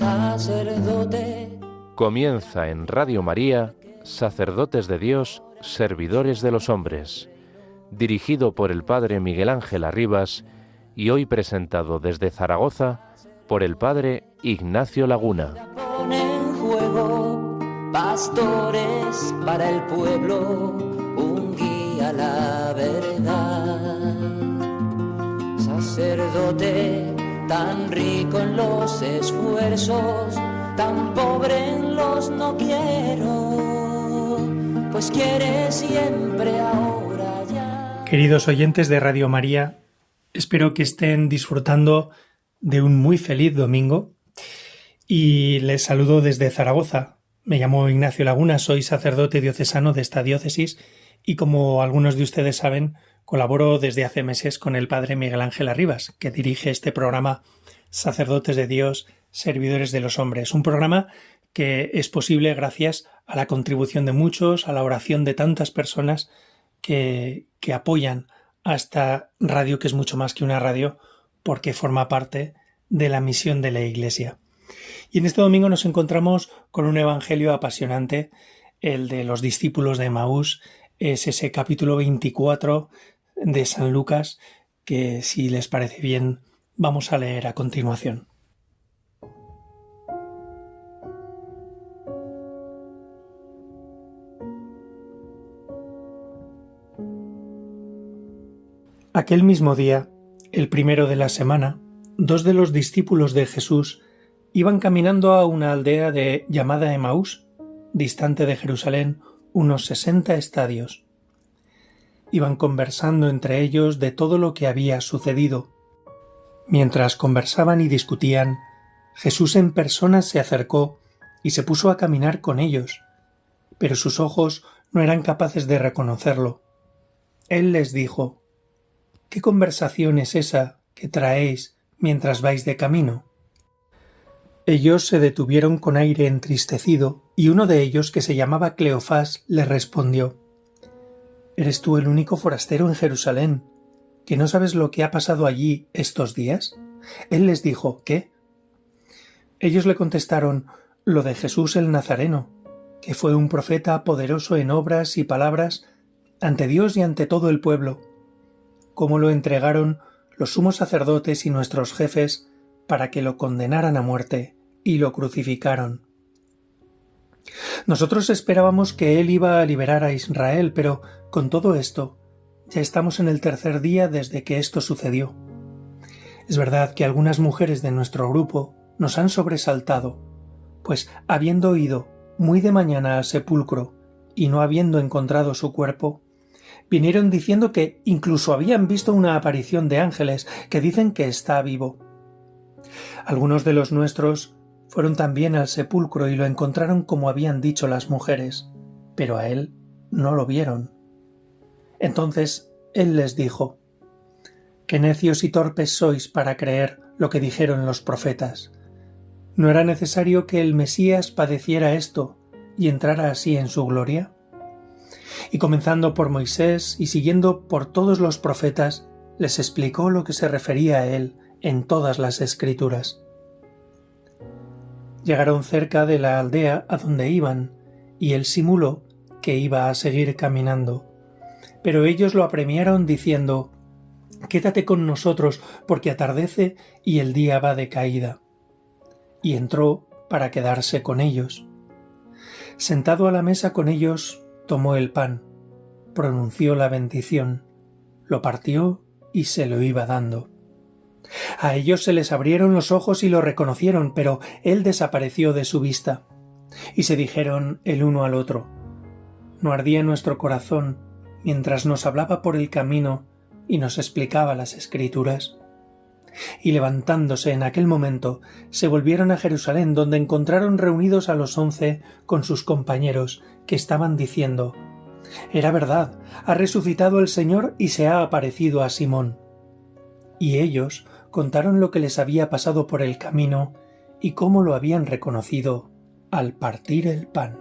sacerdote. Comienza en Radio María, Sacerdotes de Dios, Servidores de los Hombres, dirigido por el Padre Miguel Ángel Arribas y hoy presentado desde Zaragoza por el Padre Ignacio Laguna. Pone en juego pastores para el pueblo, un guía a la verdad. Sacerdote tan rico en los esfuerzos, tan pobre en los no quiero, pues quiere siempre ahora ya. Queridos oyentes de Radio María, espero que estén disfrutando de un muy feliz domingo y les saludo desde Zaragoza. Me llamo Ignacio Laguna, soy sacerdote diocesano de esta diócesis y, como algunos de ustedes saben, colaboro desde hace meses con el Padre Miguel Ángel Arribas, que dirige este programa Sacerdotes de Dios, Servidores de los Hombres, un programa que es posible gracias a la contribución de muchos, a la oración de tantas personas que apoyan a esta radio, que es mucho más que una radio, porque forma parte de la misión de la Iglesia. Y en este domingo nos encontramos con un evangelio apasionante, el de los discípulos de Emaús. Es ese capítulo 24 de San Lucas que, si les parece bien, vamos a leer a continuación. Aquel mismo día, el primero de la semana, dos de los discípulos de Jesús iban caminando a una aldea llamada Emaús, distante de Jerusalén unos 60 estadios. Iban conversando entre ellos de todo lo que había sucedido. Mientras conversaban y discutían, Jesús en persona se acercó y se puso a caminar con ellos, pero sus ojos no eran capaces de reconocerlo. Él les dijo: ¿Qué conversación es esa que traéis mientras vais de camino? Ellos se detuvieron con aire entristecido y uno de ellos, que se llamaba Cleofás, le respondió: ¿Eres tú el único forastero en Jerusalén, que no sabes lo que ha pasado allí estos días? Él les dijo: ¿Qué? Ellos le contestaron: lo de Jesús el Nazareno, que fue un profeta poderoso en obras y palabras ante Dios y ante todo el pueblo. Cómo lo entregaron los sumos sacerdotes y nuestros jefes para que lo condenaran a muerte y lo crucificaron. Nosotros esperábamos que él iba a liberar a Israel, pero con todo esto ya estamos en el tercer día desde que esto sucedió. Es verdad que algunas mujeres de nuestro grupo nos han sobresaltado, pues habiendo ido muy de mañana al sepulcro y no habiendo encontrado su cuerpo, vinieron diciendo que incluso habían visto una aparición de ángeles que dicen que está vivo. Algunos de los nuestros fueron también al sepulcro y lo encontraron como habían dicho las mujeres, pero a él no lo vieron. Entonces él les dijo: «Qué necios y torpes sois para creer lo que dijeron los profetas. ¿No era necesario que el Mesías padeciera esto y entrara así en su gloria?» Y comenzando por Moisés y siguiendo por todos los profetas, les explicó lo que se refería a él en todas las Escrituras. Llegaron cerca de la aldea a donde iban, y él simuló que iba a seguir caminando. Pero ellos lo apremiaron diciendo: «Quédate con nosotros, porque atardece y el día va de caída». Y entró para quedarse con ellos. Sentado a la mesa con ellos, tomó el pan, pronunció la bendición, lo partió y se lo iba dando. A ellos se les abrieron los ojos y lo reconocieron, pero él desapareció de su vista. Y se dijeron el uno al otro: ¿no ardía nuestro corazón mientras nos hablaba por el camino y nos explicaba las Escrituras? Y levantándose en aquel momento, se volvieron a Jerusalén, donde encontraron reunidos a los 11 con sus compañeros, que estaban diciendo: «Era verdad, ha resucitado el Señor y se ha aparecido a Simón». Y ellos contaron lo que les había pasado por el camino y cómo lo habían reconocido al partir el pan.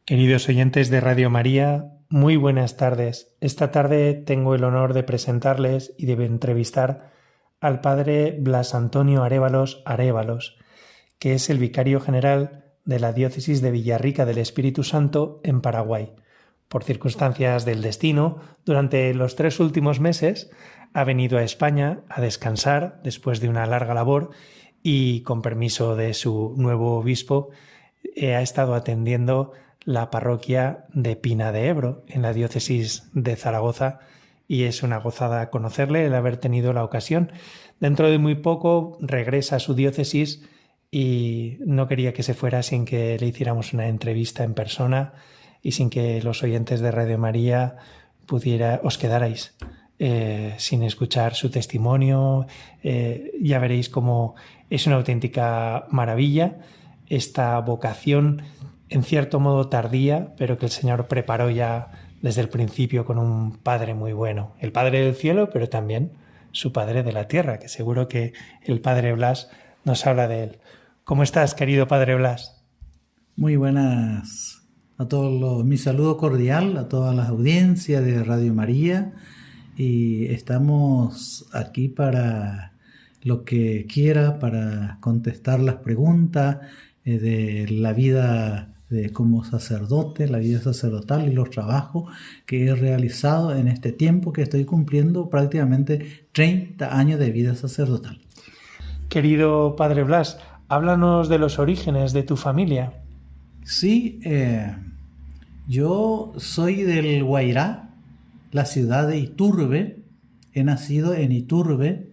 Queridos oyentes de Radio María, muy buenas tardes. Esta tarde tengo el honor de presentarles y de entrevistar al padre Blas Antonio Arévalos, que es el vicario general de la diócesis de Villarrica del Espíritu Santo en Paraguay. Por circunstancias del destino, durante los 3 últimos meses ha venido a España a descansar después de una larga labor y, con permiso de su nuevo obispo, ha estado atendiendo la parroquia de Pina de Ebro, en la diócesis de Zaragoza, y es una gozada conocerle, el haber tenido la ocasión. Dentro de muy poco regresa a su diócesis y no quería que se fuera sin que le hiciéramos una entrevista en persona y sin que los oyentes de Radio María os quedarais sin escuchar su testimonio. Ya veréis cómo es una auténtica maravilla esta vocación, en cierto modo tardía, pero que el Señor preparó ya desde el principio con un Padre muy bueno, el Padre del cielo, pero también su Padre de la tierra, que seguro que el Padre Blas nos habla de él. ¿Cómo estás, querido Padre Blas? Muy buenas a todos. Mi saludo cordial a todas las audiencias de Radio María, y estamos aquí para lo que quiera, para contestar las preguntas de la vida como sacerdote, la vida sacerdotal y los trabajos que he realizado en este tiempo que estoy cumpliendo prácticamente 30 años de vida sacerdotal. Querido Padre Blas, háblanos de los orígenes de tu familia. Sí, yo soy del Guairá, la ciudad de Iturbe. He nacido en Iturbe.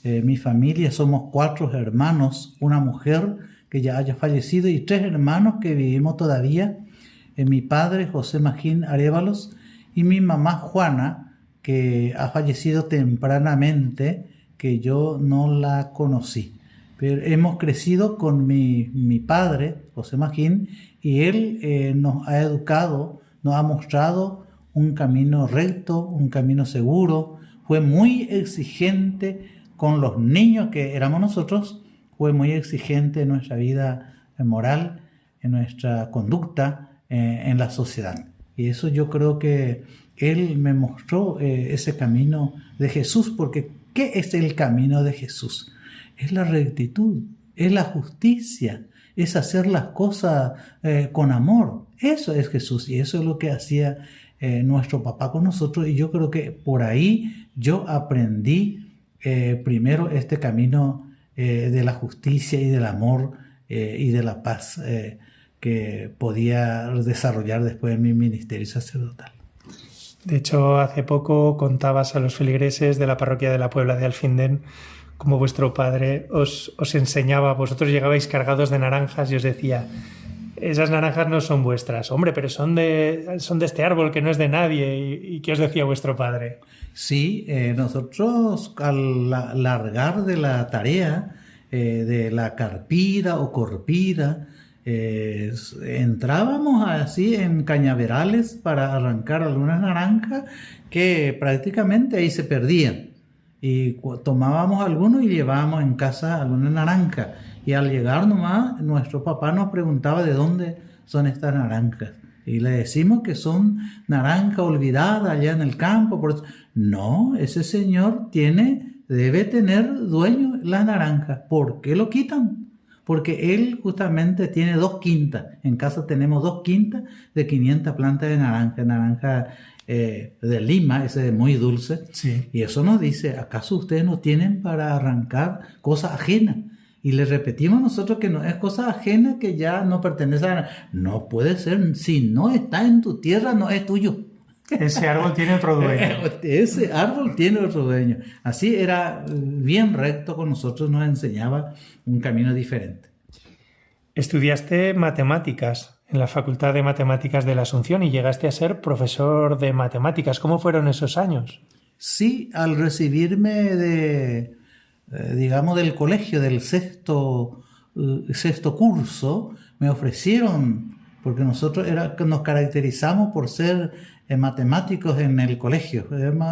Mi familia somos 4 hermanos, una mujer que ya haya fallecido y 3 hermanos que vivimos todavía. Mi padre, José Magín Arévalos, y mi mamá, Juana, que ha fallecido tempranamente, que yo no la conocí. Pero hemos crecido con mi padre, José Magín, y él nos ha educado, nos ha mostrado un camino recto, un camino seguro. Fue muy exigente con los niños que éramos nosotros, fue muy exigente en nuestra vida moral, en nuestra conducta, en la sociedad. Y eso yo creo que él me mostró ese camino de Jesús, porque ¿qué es el camino de Jesús? Es la rectitud, es la justicia, es hacer las cosas con amor. Eso es Jesús, y eso es lo que hacía nuestro papá con nosotros, y yo creo que por ahí yo aprendí primero este camino de la justicia y del amor y de la paz que podía desarrollar después de mi ministerio sacerdotal. De hecho, hace poco contabas a los feligreses de la parroquia de la Puebla de Alfindén cómo vuestro padre os enseñaba. Vosotros llegabais cargados de naranjas y os decía: esas naranjas no son vuestras, hombre, pero son de este árbol que no es de nadie. ¿Y qué os decía vuestro padre? Sí, nosotros al largar de la tarea de la carpida o corpida, entrábamos así en cañaverales para arrancar algunas naranjas que prácticamente ahí se perdían. Y tomábamos algunos y llevábamos en casa algunas naranjas. Y al llegar nomás, nuestro papá nos preguntaba de dónde son estas naranjas. Y le decimos que son naranjas olvidadas allá en el campo. Por eso, no, ese señor debe tener dueño las naranjas. ¿Por qué lo quitan? Porque él justamente tiene 2 quintas. En casa tenemos 2 quintas de 500 plantas de naranja. Naranja de Lima, ese es muy dulce. Sí. Y eso nos dice: ¿acaso ustedes no tienen para arrancar cosas ajenas? Y le repetimos nosotros que no es cosa ajena, que ya no pertenece a... No puede ser, si no está en tu tierra, no es tuyo. Ese árbol tiene otro dueño. Ese árbol tiene otro dueño. Así era bien recto con nosotros, nos enseñaba un camino diferente. Estudiaste matemáticas en la Facultad de Matemáticas de la Asunción y llegaste a ser profesor de matemáticas. ¿Cómo fueron esos años? Sí, al recibirme del colegio, del sexto curso, me ofrecieron, porque nosotros nos caracterizamos por ser matemáticos en el colegio,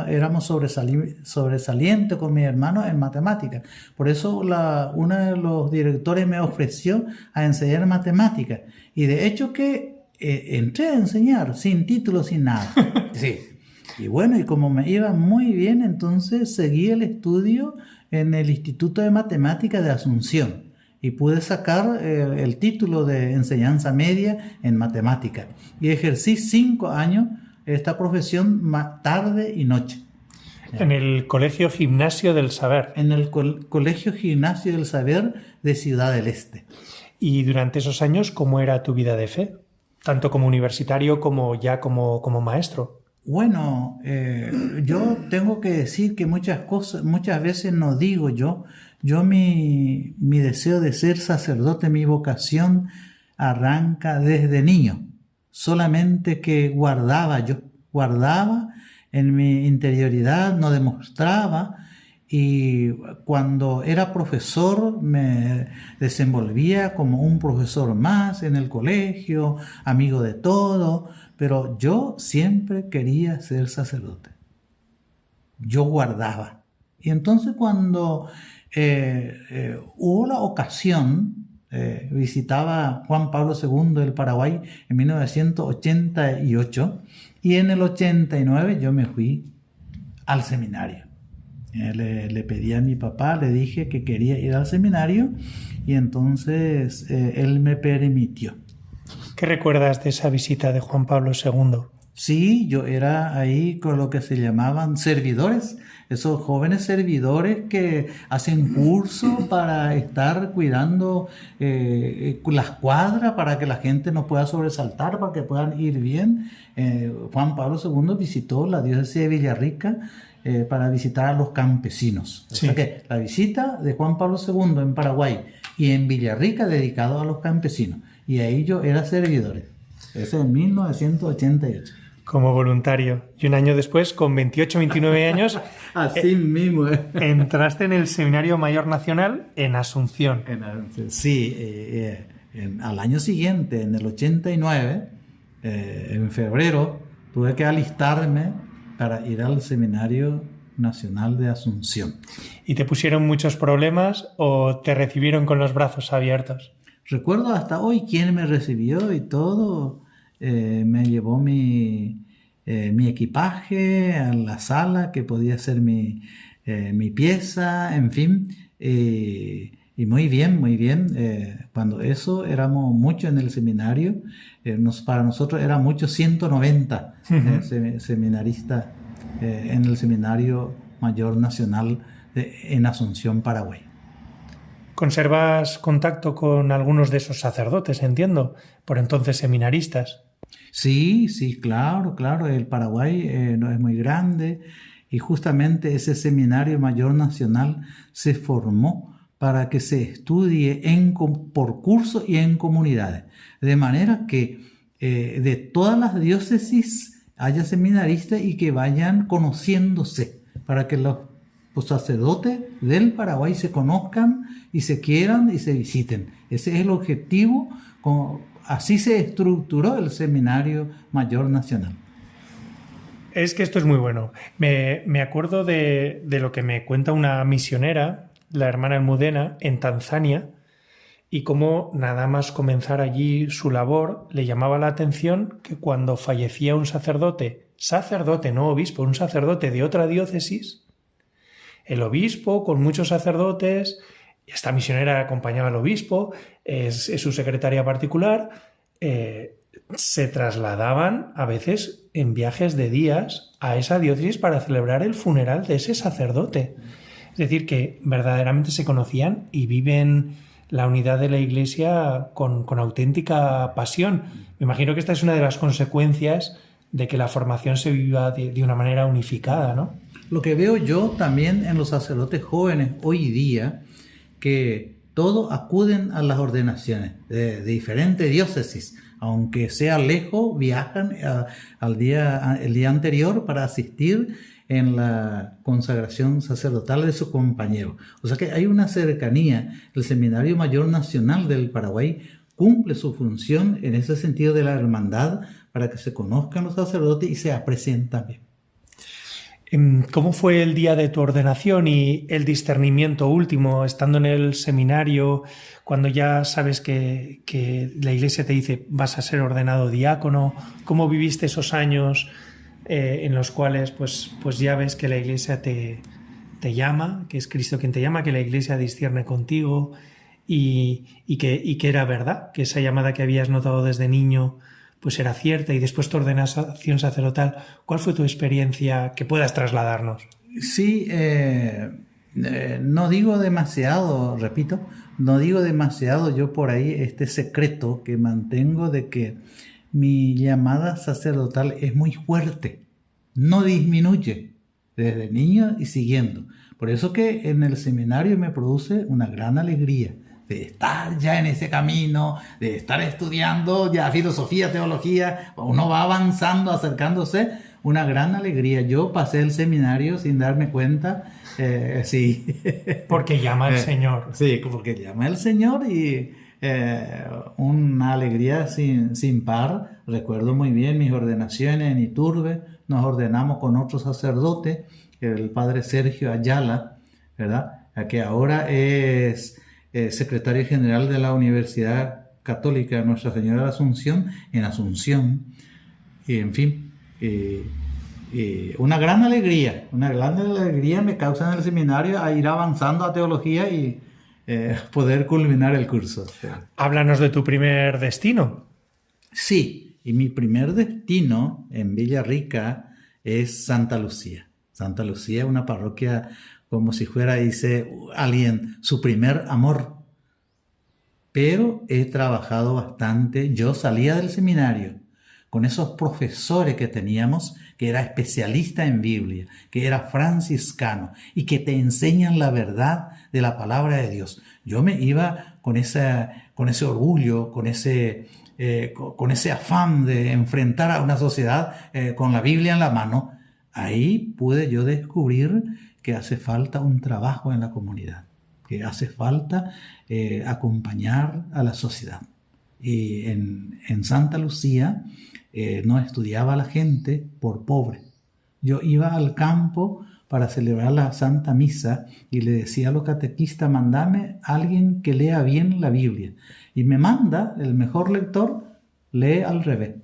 éramos sobresalientes con mis hermanos en matemáticas. Por eso uno de los directores me ofreció a enseñar matemáticas, y de hecho que entré a enseñar sin título, sin nada. Sí. Y bueno, y como me iba muy bien, entonces seguí el estudio en el Instituto de Matemática de Asunción y pude sacar el título de enseñanza media en matemática. Y ejercí 5 años esta profesión tarde y noche. En el Colegio Gimnasio del Saber. En el Colegio Gimnasio del Saber de Ciudad del Este. Y durante esos años, ¿cómo era tu vida de fe? Tanto como universitario como ya como maestro. Bueno, yo tengo que decir que muchas veces no digo yo mi deseo de ser sacerdote, mi vocación arranca desde niño. Solamente que guardaba en mi interioridad, no demostraba, y cuando era profesor me desenvolvía como un profesor más en el colegio, amigo de todo, pero yo siempre quería ser sacerdote. Yo guardaba. Y entonces cuando hubo la ocasión, visitaba Juan Pablo II del Paraguay en 1988, y en el 89 yo me fui al seminario. Le pedí a mi papá, le dije que quería ir al seminario, y entonces él me permitió. ¿Qué recuerdas de esa visita de Juan Pablo II? Sí, yo era ahí con lo que se llamaban servidores, esos jóvenes servidores que hacen curso para estar cuidando las cuadras para que la gente no pueda sobresaltar, para que puedan ir bien. Juan Pablo II visitó la diócesis de Villarrica para visitar a los campesinos. Sí. O sea que la visita de Juan Pablo II en Paraguay y en Villarrica dedicado a los campesinos. Y ahí yo era servidor. Eso en 1988. Como voluntario. Y un año después, con 28, 29 años... Así mismo. Entraste en el Seminario Mayor Nacional en Asunción. Sí, al año siguiente, en el 89, en febrero, tuve que alistarme para ir al Seminario Nacional de Asunción. ¿Y te pusieron muchos problemas o te recibieron con los brazos abiertos? Recuerdo hasta hoy quién me recibió y todo. Me llevó mi equipaje a la sala, que podía ser mi pieza, en fin. Y muy bien, muy bien. Cuando eso éramos muchos en el seminario, para nosotros era mucho 190 seminaristas en el Seminario Mayor Nacional en Asunción, Paraguay. ¿Conservas contacto con algunos de esos sacerdotes, entiendo, por entonces seminaristas? Sí, claro. El Paraguay no es muy grande, y justamente ese Seminario Mayor Nacional se formó para que se estudie por curso y en comunidades. De manera que de todas las diócesis haya seminaristas y que vayan conociéndose, para que los sacerdotes del Paraguay se conozcan y se quieran y se visiten. Ese es el objetivo. Así se estructuró el Seminario Mayor Nacional. Es que esto es muy bueno. Me acuerdo de lo que me cuenta una misionera, la hermana Almudena, en Tanzania, y cómo nada más comenzar allí su labor le llamaba la atención que cuando fallecía un sacerdote, no obispo, un sacerdote de otra diócesis, el obispo con muchos sacerdotes, esta misionera acompañaba al obispo, es su secretaria particular, se trasladaban a veces en viajes de días a esa diócesis para celebrar el funeral de ese sacerdote. Es decir, que verdaderamente se conocían y viven la unidad de la Iglesia con auténtica pasión. Me imagino que esta es una de las consecuencias de que la formación se viva de una manera unificada, ¿no? Lo que veo yo también en los sacerdotes jóvenes hoy día, que todos acuden a las ordenaciones de diferentes diócesis, aunque sea lejos, viajan el día anterior para asistir en la consagración sacerdotal de su compañero. O sea que hay una cercanía. El Seminario Mayor Nacional del Paraguay cumple su función en ese sentido de la hermandad, para que se conozcan los sacerdotes y se aprecien también. ¿Cómo fue el día de tu ordenación y el discernimiento último, estando en el seminario, cuando ya sabes que la Iglesia te dice vas a ser ordenado diácono? ¿Cómo viviste esos años en los cuales pues ya ves que la Iglesia te llama, que es Cristo quien te llama, que la Iglesia discierne contigo y que era verdad, que esa llamada que habías notado desde niño pues era cierta, y después tu ordenación sacerdotal? ¿Cuál fue tu experiencia que puedas trasladarnos? Sí, no digo demasiado, repito, no digo demasiado yo por ahí este secreto que mantengo de que mi llamada sacerdotal es muy fuerte, no disminuye desde niño y siguiendo. Por eso que en el seminario me produce una gran alegría de estar ya en ese camino, de estar estudiando ya filosofía, teología, uno va avanzando, acercándose, una gran alegría. Yo pasé el seminario sin darme cuenta, sí. Porque llama el Señor. Sí, porque llama el Señor y una alegría sin par. Recuerdo muy bien mis ordenaciones en Iturbe, nos ordenamos con otro sacerdote, el padre Sergio Ayala, ¿verdad? Que ahora es secretario general de la Universidad Católica de Nuestra Señora de Asunción, en Asunción, y en fin, una gran alegría me causa en el seminario a ir avanzando a teología y poder culminar el curso. Háblanos de tu primer destino. Sí, y mi primer destino en Villarrica es Santa Lucía. Santa Lucía es una parroquia como si fuera, dice alguien, su primer amor. Pero he trabajado bastante. Yo salía del seminario con esos profesores que teníamos, que era especialista en Biblia, que era franciscano y que te enseñan la verdad de la palabra de Dios. Yo me iba con ese orgullo, con ese afán de enfrentar a una sociedad con la Biblia en la mano. Ahí pude yo descubrir que hace falta un trabajo en la comunidad, que hace falta acompañar a la sociedad. Y en Santa Lucía no estudiaba la gente por pobre. Yo iba al campo para celebrar la Santa Misa y le decía a los catequistas, mandame a alguien que lea bien la Biblia. Y me manda, el mejor lector, lee al revés.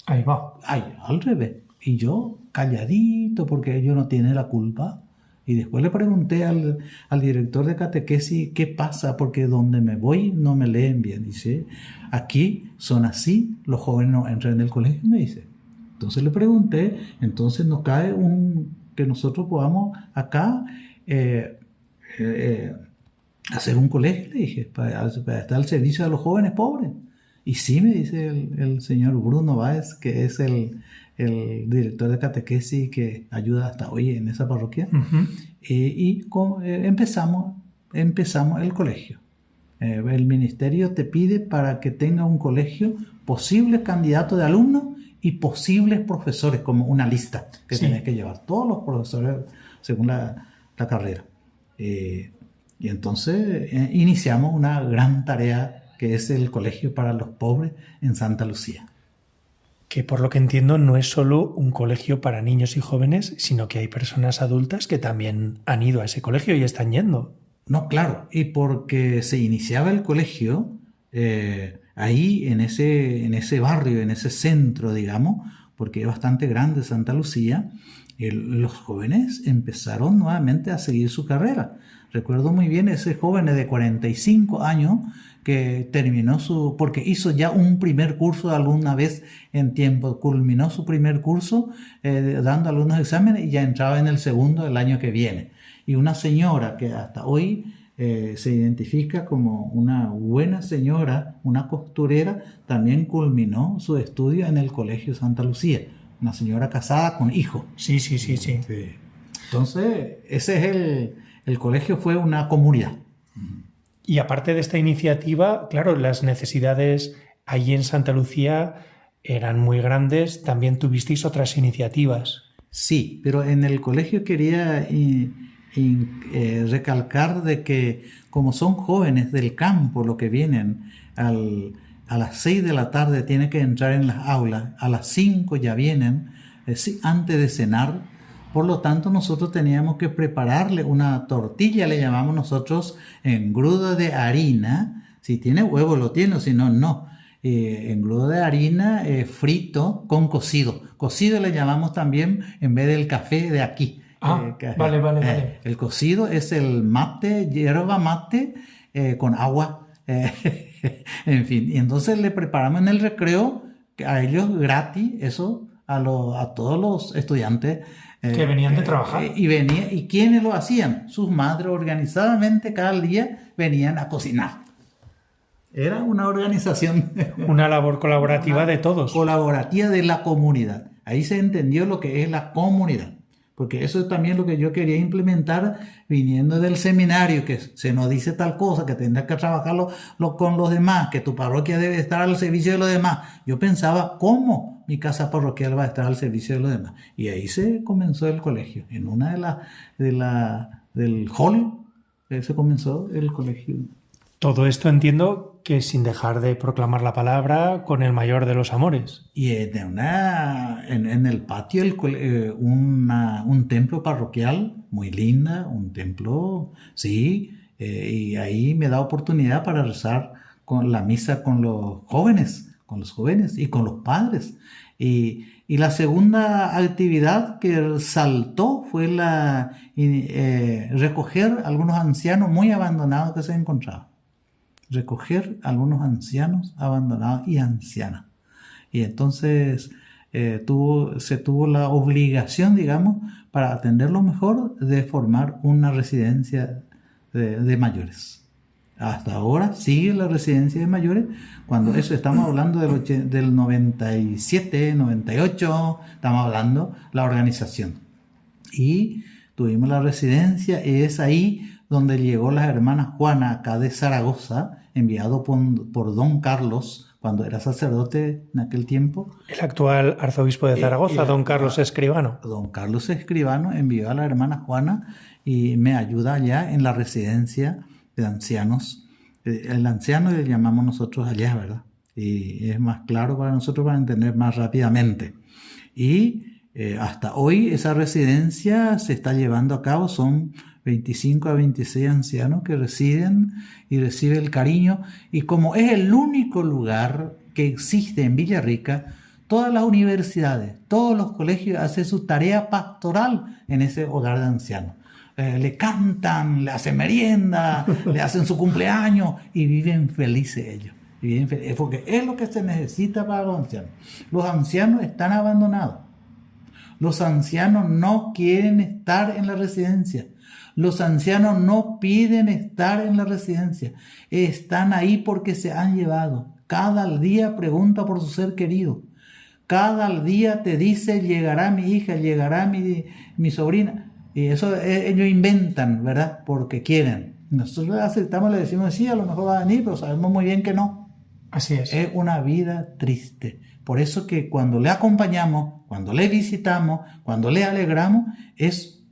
Ahí va. Al revés. Y yo calladito porque ellos no tienen la culpa. Y después le pregunté al director de catequesis qué pasa, porque donde me voy no me leen bien. Dice, aquí son así, los jóvenes no entran en el colegio, me dice. Entonces le pregunté, entonces nos cae que nosotros podamos acá hacer un colegio, le dije, para estar al servicio de los jóvenes pobres. Y sí, me dice el señor Bruno Báez, que es el director de catequesis que ayuda hasta hoy en esa parroquia. Uh-huh. Empezamos el colegio. El ministerio te pide para que tenga un colegio posibles candidatos de alumnos y posibles profesores, como una lista que sí. Tenés que llevar todos los profesores según la carrera. Y entonces iniciamos una gran tarea que es el colegio para los pobres en Santa Lucía. Que por lo que entiendo no es solo un colegio para niños y jóvenes, sino que hay personas adultas que también han ido a ese colegio y están yendo. No, claro, y porque se iniciaba el colegio ahí en ese barrio, en ese centro, digamos, porque es bastante grande Santa Lucía, los jóvenes empezaron nuevamente a seguir su carrera. Recuerdo muy bien ese joven de 45 años que terminó porque hizo ya un primer curso alguna vez en tiempo, culminó su primer curso dando algunos exámenes y ya entraba en el segundo el año que viene. Y una señora que hasta hoy se identifica como una buena señora, una costurera, también culminó su estudio en el Colegio Santa Lucía. Una señora casada con hijo. Sí. Entonces, ese es el colegio fue una comunidad. Y aparte de esta iniciativa, claro, las necesidades allí en Santa Lucía eran muy grandes. También tuvisteis otras iniciativas. Sí, pero en el colegio quería recalcar de que como son jóvenes del campo, lo que vienen a las 6 de la tarde tienen que entrar en las aulas, a las 5 ya vienen, antes de cenar, Por lo tanto, nosotros teníamos que prepararle una tortilla, le llamamos nosotros, engrudo de harina. Si tiene huevo lo tiene, si no, no. Engrudo de harina frito con cocido. Cocido le llamamos también en vez del café de aquí. Vale. El cocido es el mate, hierba mate con agua. En fin, y entonces le preparamos en el recreo a ellos gratis, eso a todos los estudiantes que venían de trabajar. ¿Y quiénes lo hacían? Sus madres organizadamente cada día venían a cocinar. Era una organización. Una labor colaborativa de todos. Colaborativa de la comunidad. Ahí se entendió lo que es la comunidad. Porque eso es también lo que yo quería implementar viniendo del seminario, que se nos dice tal cosa, que tendrás que trabajarlo con los demás, que tu parroquia debe estar al servicio de los demás. Yo pensaba, ¿cómo mi casa parroquial va a estar al servicio de los demás? Y ahí se comenzó el colegio. En una del hall se comenzó el colegio. Todo esto entiendo que sin dejar de proclamar la palabra con el mayor de los amores. Y en el patio un templo parroquial muy linda, un templo, sí, y ahí me da oportunidad para rezar con la misa con los jóvenes y con los padres. Y la segunda actividad que saltó fue recoger algunos ancianos muy abandonados que se encontraban. Recoger algunos ancianos abandonados y ancianas. Y entonces se tuvo la obligación, digamos, para atenderlo mejor, de formar una residencia de mayores. Hasta ahora sigue la residencia de mayores. Cuando eso estamos hablando del 97, 98, estamos hablando la organización. Y tuvimos la residencia y es ahí donde llegó las hermanas Juana, acá de Zaragoza, enviado por don Carlos, cuando era sacerdote en aquel tiempo. El actual arzobispo de Zaragoza, don Carlos Escribano. Don Carlos Escribano envió a la hermana Juana y me ayuda allá en la residencia de ancianos. El anciano le llamamos nosotros allá, ¿verdad? Y es más claro para nosotros para entender más rápidamente. Y hasta hoy esa residencia se está llevando a cabo, son 25 a 26 ancianos que residen y reciben el cariño. Y como es el único lugar que existe en Villarrica, todas las universidades, todos los colegios hacen su tarea pastoral en ese hogar de ancianos. Le cantan, le hacen merienda, le hacen su cumpleaños y viven felices ellos. Porque es lo que se necesita para los ancianos. Los ancianos están abandonados. Los ancianos no quieren estar en la residencia. Los ancianos no piden estar en la residencia. Están ahí porque se han llevado. Cada día pregunta por su ser querido. Cada día te dice, llegará mi hija, llegará mi sobrina. Y eso ellos inventan, ¿verdad? Porque quieren. Nosotros aceptamos, le decimos, sí, a lo mejor va a venir, pero sabemos muy bien que no. Así es. Es una vida triste. Por eso que cuando le acompañamos, cuando le visitamos, cuando le alegramos, es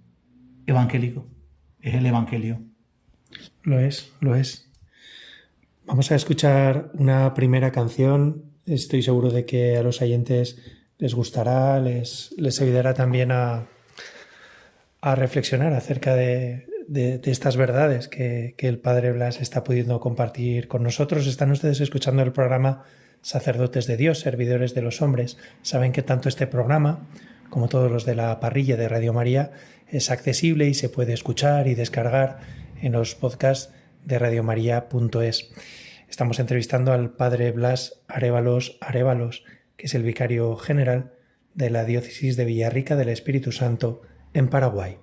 evangélico. Es el evangelio. Lo es. Vamos a escuchar una primera canción. Estoy seguro de que a los oyentes les gustará, les ayudará también a reflexionar acerca de estas verdades que el Padre Blas está pudiendo compartir con nosotros. Están ustedes escuchando el programa Sacerdotes de Dios, Servidores de los Hombres. Saben que tanto este programa como todos los de la parrilla de Radio María es accesible y se puede escuchar y descargar en los podcasts de radiomaria.es. Estamos entrevistando al Padre Blas Arévalos, que es el vicario general de la diócesis de Villarrica del Espíritu Santo en Paraguay.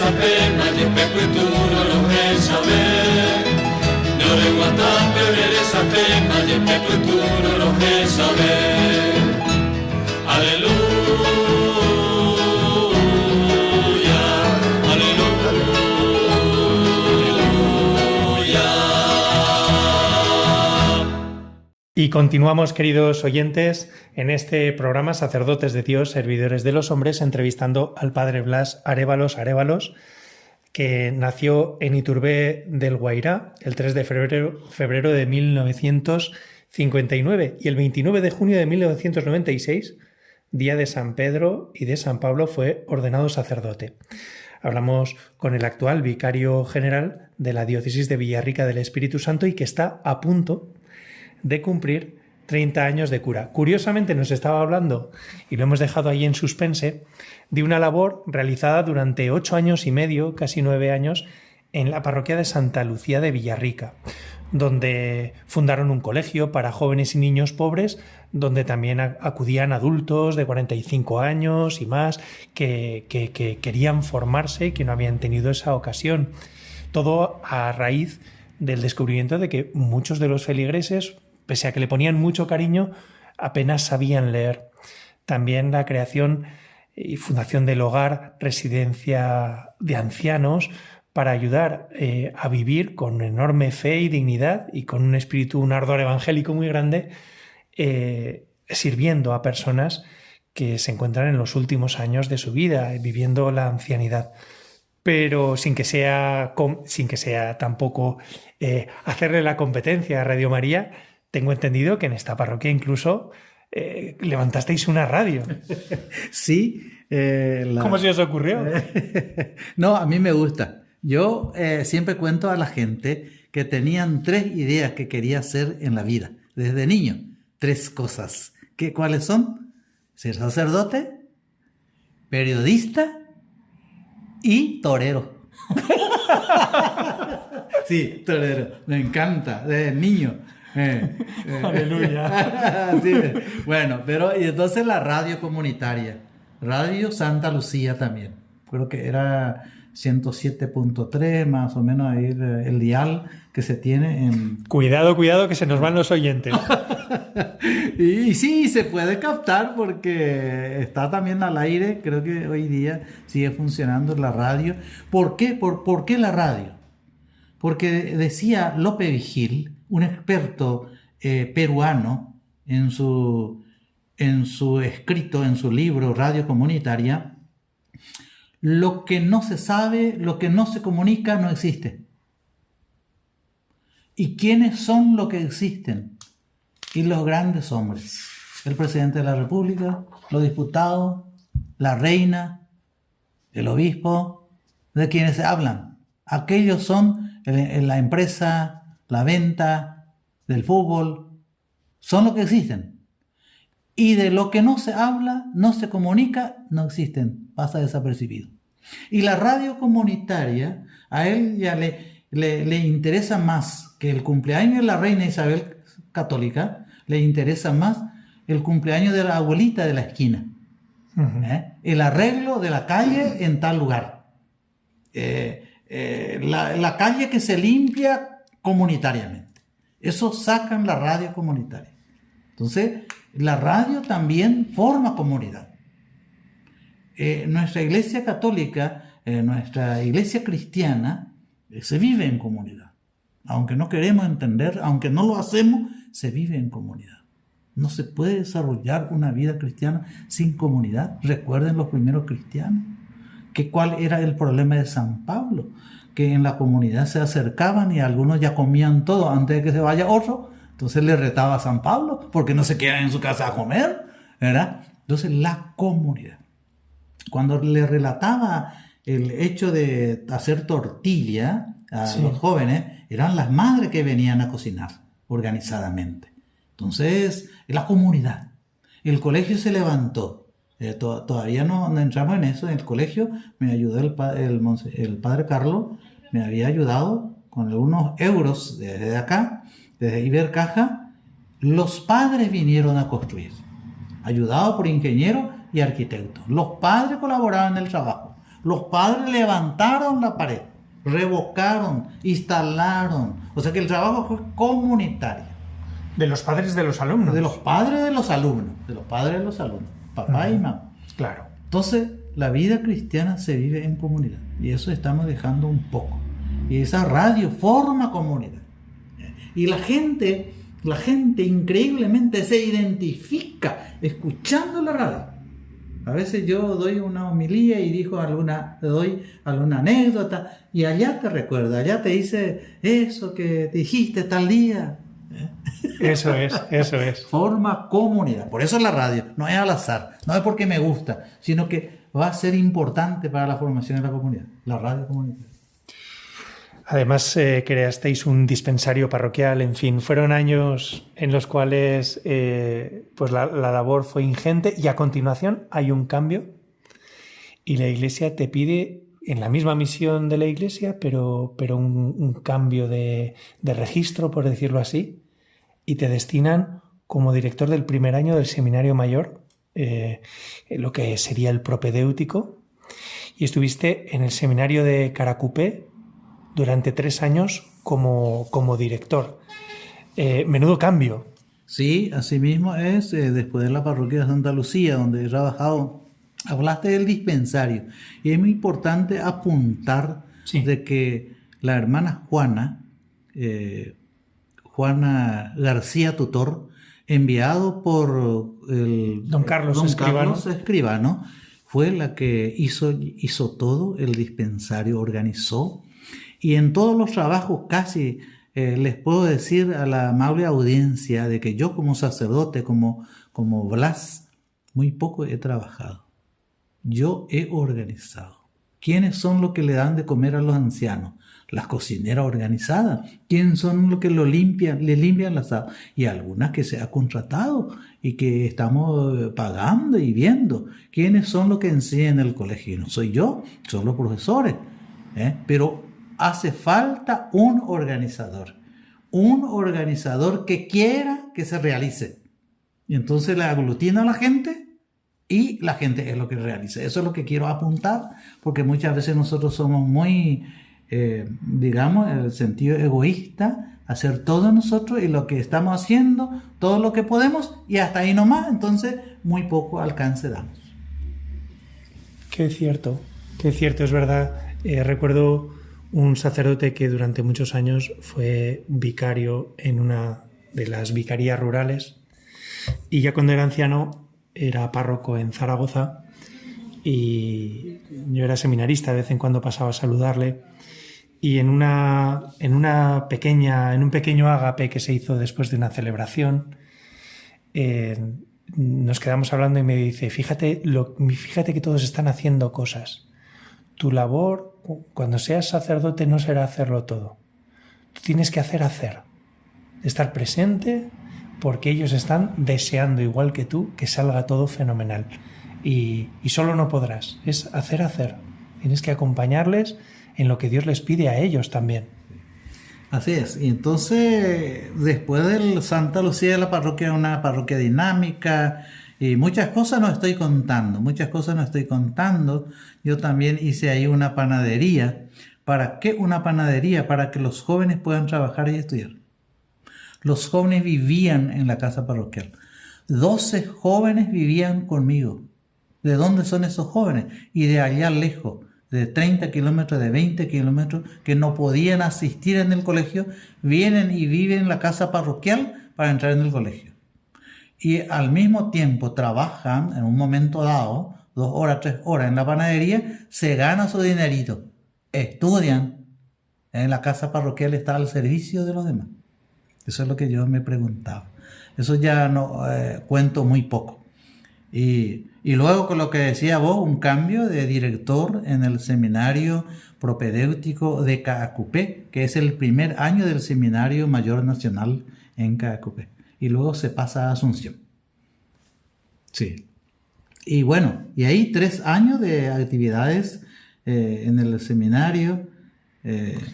Pena Y continuamos, queridos oyentes, en este programa Sacerdotes de Dios, Servidores de los Hombres, entrevistando al padre Blas Arévalos, que nació en Iturbé del Guairá el 3 de febrero de 1959 y el 29 de junio de 1996, día de San Pedro y de San Pablo, fue ordenado sacerdote. Hablamos con el actual vicario general de la diócesis de Villarrica del Espíritu Santo y que está a punto de cumplir 30 años de cura. Curiosamente nos estaba hablando, y lo hemos dejado ahí en suspense, de una labor realizada durante 8 años y medio, casi 9 años, en la parroquia de Santa Lucía de Villarrica, donde fundaron un colegio para jóvenes y niños pobres, donde también acudían adultos de 45 años y más, que querían formarse y que no habían tenido esa ocasión. Todo a raíz del descubrimiento de que muchos de los feligreses, pese a que le ponían mucho cariño, apenas sabían leer. También la creación y fundación del hogar, residencia de ancianos, para ayudar a vivir con enorme fe y dignidad y con un espíritu, un ardor evangélico muy grande, sirviendo a personas que se encuentran en los últimos años de su vida, viviendo la ancianidad. Pero sin que sea tampoco hacerle la competencia a Radio María, tengo entendido que en esta parroquia incluso levantasteis una radio. Sí. ¿Cómo se os ocurrió? No, a mí me gusta. Yo siempre cuento a la gente que tenían 3 ideas que quería hacer en la vida, desde niño. 3 cosas. ¿Cuáles son? Ser sacerdote, periodista y torero. Sí, torero. Me encanta, desde niño. Aleluya. Sí. Bueno, pero y entonces la radio comunitaria, Radio Santa Lucía también. Creo que era 107.3, más o menos ahí el dial que se tiene en... Cuidado, que se nos van los oyentes. Y sí, se puede captar porque está también al aire. Creo que hoy día sigue funcionando la radio. ¿Por qué? ¿Por qué la radio? Porque decía Lope Vigil, un experto peruano, en su escrito, en su libro Radio Comunitaria, lo que no se sabe, lo que no se comunica, no existe. ¿Y quiénes son los que existen? Y los grandes hombres. El presidente de la República, los diputados, la reina, el obispo, de quienes se hablan. Aquellos son la empresa, la venta, del fútbol, son los que existen. Y de lo que no se habla, no se comunica, no existen, pasa desapercibido. Y la radio comunitaria, a él ya le interesa más que el cumpleaños de la reina Isabel Católica, le interesa más el cumpleaños de la abuelita de la esquina. Uh-huh. El arreglo de la calle en tal lugar. La calle que se limpia comunitariamente. Eso sacan la radio comunitaria. Entonces, la radio también forma comunidad. Nuestra iglesia católica, nuestra iglesia cristiana, se vive en comunidad. Aunque no queremos entender, aunque no lo hacemos, se vive en comunidad. No se puede desarrollar una vida cristiana sin comunidad. Recuerden los primeros cristianos. ¿Cuál era el problema de San Pablo? Que en la comunidad se acercaban y algunos ya comían todo antes de que se vaya otro. Entonces le retaba a San Pablo, porque no se quedan en su casa a comer, ¿verdad? Entonces la comunidad. Cuando le relataba el hecho de hacer tortilla a los jóvenes, eran las madres que venían a cocinar organizadamente. Entonces, la comunidad. El colegio se levantó. Todavía no entramos en eso. En el colegio me ayudó el padre Carlos, me había ayudado con algunos euros desde acá, desde Ibercaja. Los padres vinieron a construir, ayudados por ingenieros y arquitectos. Los padres colaboraban en el trabajo. Los padres levantaron la pared. revocaron, instalaron. O sea que el trabajo fue comunitario. De los padres de los alumnos. De los padres de los alumnos. De los padres de los alumnos. Papá y mamá. Claro. Entonces, la vida cristiana se vive en comunidad. Y eso estamos dejando un poco. Y esa radio forma comunidad. Y la gente increíblemente se identifica escuchando la radio. A veces yo doy una homilía y doy alguna anécdota y allá te recuerda, allá te dice eso que dijiste tal día. Eso es. Forma comunidad. Por eso es la radio, no es al azar, no es porque me gusta, sino que va a ser importante para la formación de la comunidad, la radio comunitaria. Además, creasteis un dispensario parroquial, en fin, fueron años en los cuales pues la labor fue ingente y a continuación hay un cambio y la Iglesia te pide, en la misma misión de la Iglesia, pero un cambio de registro, por decirlo así, y te destinan como director del primer año del Seminario Mayor, lo que sería el propedéutico, y estuviste en el Seminario de Caracupé durante 3 años como director. Menudo cambio. Sí, así mismo es. Después de la parroquia de Santa Lucía, donde he trabajado, hablaste del dispensario. Y es muy importante apuntar de que la hermana Juana García Tutor, enviado por el Don Carlos Escribano, fue la que hizo todo el dispensario, organizó. Y en todos los trabajos casi les puedo decir a la amable audiencia de que yo como sacerdote, como Blas, muy poco he trabajado. Yo he organizado. ¿Quiénes son los que le dan de comer a los ancianos? Las cocineras organizadas. ¿Quiénes son los que le limpian la sala? Y algunas que se ha contratado y que estamos pagando y viendo. ¿Quiénes son los que enseñan en el colegio? No soy yo, son los profesores. Pero hace falta un organizador que quiera que se realice. Y entonces le aglutina a la gente y la gente es lo que realiza. Eso es lo que quiero apuntar, porque muchas veces nosotros somos muy, digamos, en el sentido egoísta, hacer todo nosotros y lo que estamos haciendo, todo lo que podemos y hasta ahí nomás, entonces muy poco alcance damos. Qué cierto, es verdad. Recuerdo un sacerdote que durante muchos años fue vicario en una de las vicarías rurales y ya cuando era anciano era párroco en Zaragoza y yo era seminarista, de vez en cuando pasaba a saludarle y en un pequeño ágape que se hizo después de una celebración nos quedamos hablando y me dice, fíjate que todos están haciendo cosas. Tu labor, cuando seas sacerdote, no será hacerlo todo. Tú tienes que hacer. Estar presente porque ellos están deseando, igual que tú, que salga todo fenomenal. Y solo no podrás. Es hacer. Tienes que acompañarles en lo que Dios les pide a ellos también. Así es. Y entonces, después del Santa Lucía, la parroquia es una parroquia dinámica. Y muchas cosas no estoy contando. Yo también hice ahí una panadería. ¿Para qué una panadería? Para que los jóvenes puedan trabajar y estudiar. Los jóvenes vivían en la casa parroquial. 12 jóvenes vivían conmigo. ¿De dónde son esos jóvenes? Y de allá lejos, de 30 kilómetros, de 20 kilómetros, que no podían asistir en el colegio, vienen y viven en la casa parroquial para entrar en el colegio. Y al mismo tiempo trabajan en un momento dado, 2 horas, 3 horas en la panadería, se gana su dinerito, estudian, en la casa parroquial está al servicio de los demás. Eso es lo que yo me preguntaba. Eso ya no cuento muy poco. Y luego con lo que decía vos, un cambio de director en el seminario propedéutico de Caacupé, que es el primer año del Seminario Mayor Nacional en Caacupé. Y luego se pasa a Asunción. Sí. Y bueno, y ahí 3 años de actividades en el seminario.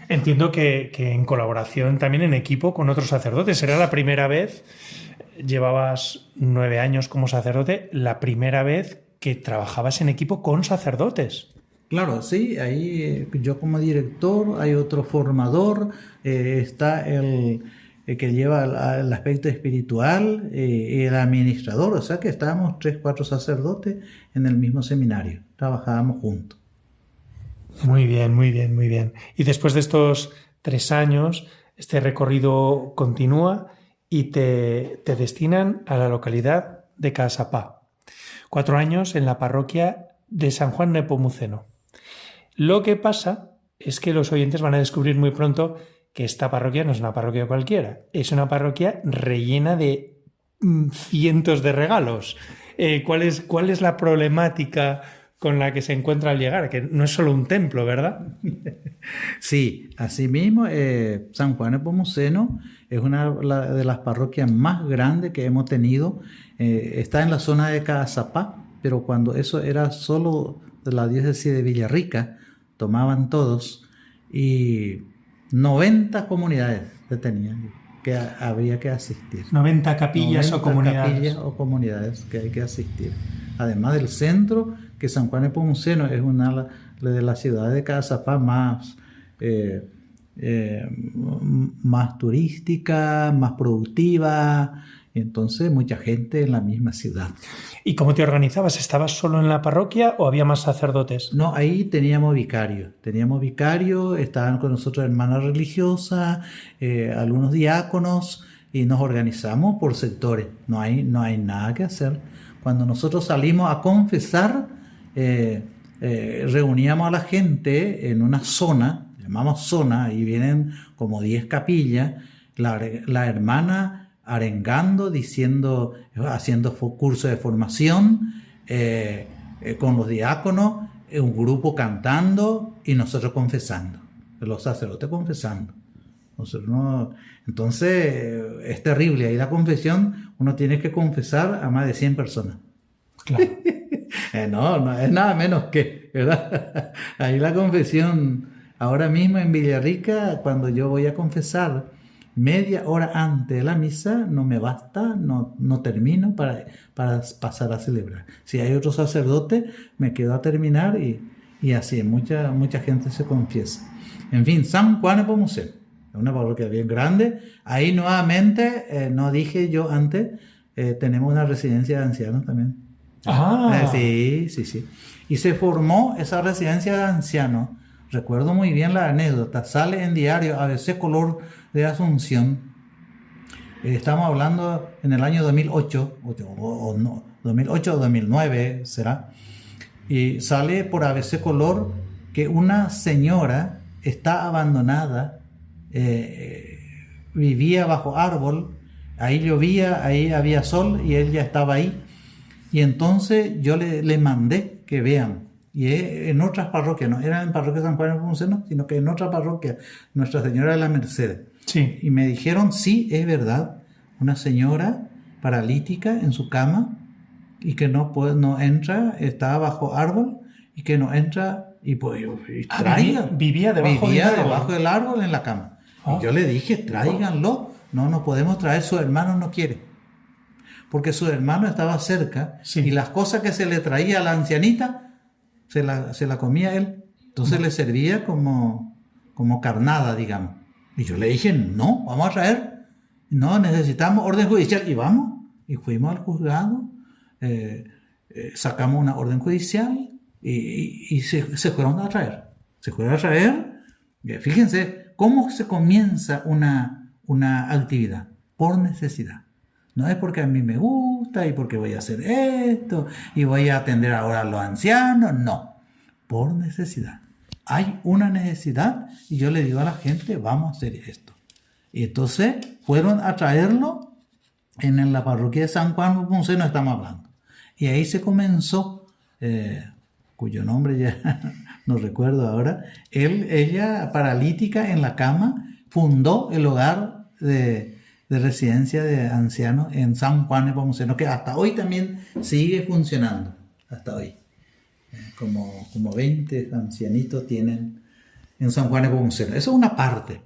Entiendo que en colaboración también en equipo con otros sacerdotes. Era la primera vez, llevabas 9 años como sacerdote, la primera vez que trabajabas en equipo con sacerdotes. Claro, sí, ahí yo como director, hay otro formador, está el que lleva el aspecto espiritual y el administrador, o sea que estábamos 3, 4 sacerdotes en el mismo seminario, trabajábamos juntos. Muy bien, muy bien, muy bien. Y después de estos 3 años, este recorrido continúa y te destinan a la localidad de Caazapá. 4 años en la parroquia de San Juan Nepomuceno. Lo que pasa es que los oyentes van a descubrir muy pronto que esta parroquia no es una parroquia cualquiera, es una parroquia rellena de cientos de regalos. ¿Cuál es la problemática con la que se encuentra al llegar? Que no es solo un templo, ¿verdad? Sí, asimismo, San Juan Nepomuceno es una de las parroquias más grandes que hemos tenido. Está en la zona de Caazapá, pero cuando eso era solo de la diócesis de Villarrica, tomaban todos y 90 comunidades se tenían que habría que asistir. 90 capillas o comunidades. Capillas o comunidades que hay que asistir. Además del centro, que San Juan Nepomuceno es una de las ciudades de Caazapá más turística, más productiva. Entonces, mucha gente en la misma ciudad. ¿Y cómo te organizabas? ¿Estabas solo en la parroquia o había más sacerdotes? No, ahí teníamos vicarios. Estaban con nosotros hermanas religiosas, algunos diáconos, y nos organizamos por sectores. No hay nada que hacer. Cuando nosotros salimos a confesar, reuníamos a la gente en una zona, llamamos zona, y vienen como 10 capillas, la hermana arengando, diciendo, haciendo cursos de formación, con los diáconos, un grupo cantando y nosotros confesando, los sacerdotes confesando. Entonces es terrible, ahí la confesión, uno tiene que confesar a más de 100 personas. Claro. No es nada menos que, ¿verdad? Ahí la confesión, ahora mismo en Villarrica, cuando yo voy a confesar, media hora antes de la misa no me basta, no termino para pasar a celebrar. Si hay otro sacerdote, me quedo a terminar y así mucha gente se confiesa. En fin, San Juan Nepomuceno es una parroquia bien grande. Ahí nuevamente, no dije yo antes, tenemos una residencia de ancianos también. Sí. Y se formó esa residencia de ancianos. Recuerdo muy bien la anécdota. Sale en diario ABC Color de Asunción. Estamos hablando en el año 2008, o 2008 o 2009 será. Y sale por ABC Color que una señora está abandonada, vivía bajo árbol, ahí llovía, ahí había sol y él ya estaba ahí. Y entonces yo le mandé que vean. Y en otras parroquias, no era en parroquia San Juan Nepomuceno, sino que en otra parroquia, Nuestra Señora de la Merced. Sí. Y me dijeron, sí, es verdad, una señora paralítica en su cama y que no entra, está bajo árbol y que no entra y traigan. Vivía debajo del árbol en la cama. Y yo le dije, tráiganlo. No podemos traer, su hermano no quiere. Porque su hermano estaba cerca, sí, y las cosas que se le traía a la ancianita se la comía él. Entonces le servía como carnada, digamos. Y yo le dije, no, vamos a traer. No, necesitamos orden judicial. Y vamos. Y fuimos al juzgado. Sacamos una orden judicial y se fueron a traer. Se fueron a traer. Fíjense cómo se comienza una actividad. Por necesidad. No es porque a mí me gusta y porque voy a hacer esto y voy a atender ahora a los ancianos. No, por necesidad. Hay una necesidad y yo le digo a la gente, vamos a hacer esto. Y entonces fueron a traerlo en la parroquia de San Juan Nepomuceno, estamos hablando. Y ahí se comenzó, cuyo nombre ya no recuerdo ahora, ella paralítica en la cama, fundó el hogar de residencia de ancianos en San Juan Nepomuceno, que hasta hoy también sigue funcionando, hasta hoy. Como 20 ancianitos tienen en San Juan Nepomuceno. Eso es una parte.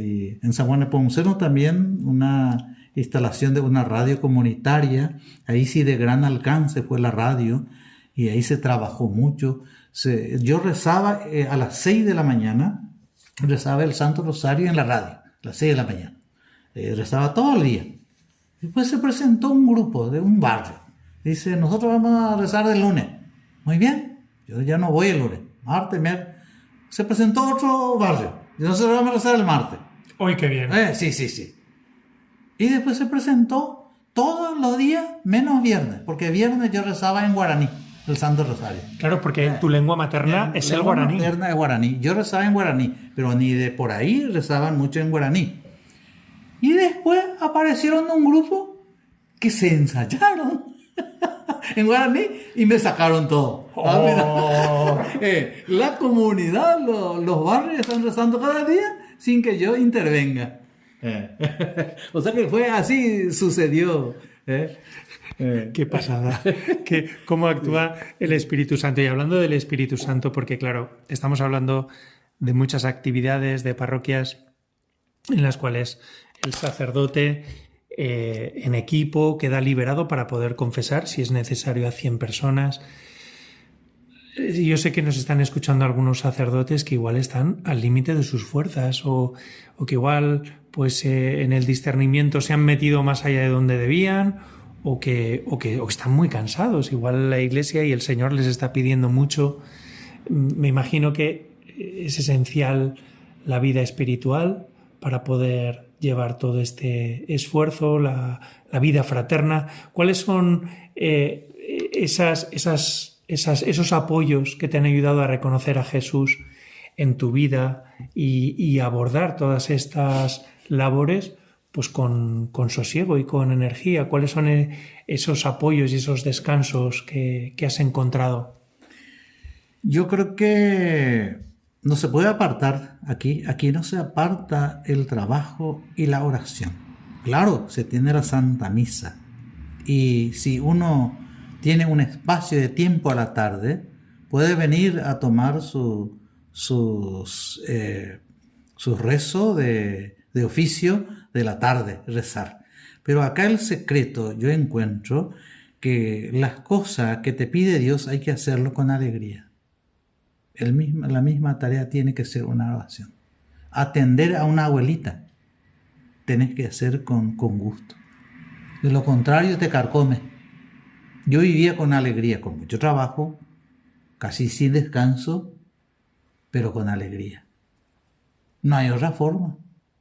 Y en San Juan Nepomuceno también una instalación de una radio comunitaria. Ahí sí de gran alcance fue la radio. y ahí se trabajó mucho. Yo rezaba a las 6 de la mañana, rezaba el Santo Rosario en la radio, a las 6 de la mañana. Rezaba todo el día. Después se presentó un grupo de un barrio. Dice, nosotros vamos a rezar el lunes. Muy bien, yo ya no voy el lunes. Martes, miércoles. Se presentó otro barrio. Y nosotros vamos a rezar el martes. ¡Uy, qué bien! Sí. Y después se presentó todos los días, menos viernes. Porque viernes yo rezaba en guaraní, el Santo Rosario. Claro, porque tu lengua materna es el guaraní. Materna es guaraní. Yo rezaba en guaraní, pero ni de por ahí rezaban mucho en guaraní. Y después aparecieron un grupo que se ensayaron en guaraní y me sacaron todo. La comunidad, los barrios están rezando cada día sin que yo intervenga. O sea que fue así, sucedió. Qué pasada. Cómo actúa el Espíritu Santo. Y hablando del Espíritu Santo, porque claro, estamos hablando de muchas actividades, de parroquias en las cuales el sacerdote en equipo queda liberado para poder confesar, si es necesario, a 100 personas. Yo sé que nos están escuchando algunos sacerdotes que igual están al límite de sus fuerzas o que igual pues en el discernimiento se han metido más allá de donde debían o que están muy cansados. Igual la Iglesia y el Señor les está pidiendo mucho. Me imagino que es esencial la vida espiritual para poder llevar todo este esfuerzo, la vida fraterna. ¿Cuáles son esos apoyos que te han ayudado a reconocer a Jesús en tu vida y abordar todas estas labores pues con sosiego y con energía? ¿Cuáles son esos apoyos y esos descansos que has encontrado? Yo creo que no se puede apartar aquí no se aparta el trabajo y la oración. Claro, se tiene la Santa Misa, y si uno tiene un espacio de tiempo a la tarde, puede venir a tomar su rezo de oficio de la tarde, rezar. Pero acá el secreto, yo encuentro que las cosas que te pide Dios hay que hacerlo con alegría. La misma tarea tiene que ser una oración. Atender a una abuelita tenés que hacer con gusto. De lo contrario te carcome. Yo vivía con alegría, con mucho trabajo, casi sin descanso, pero con alegría. No hay otra forma.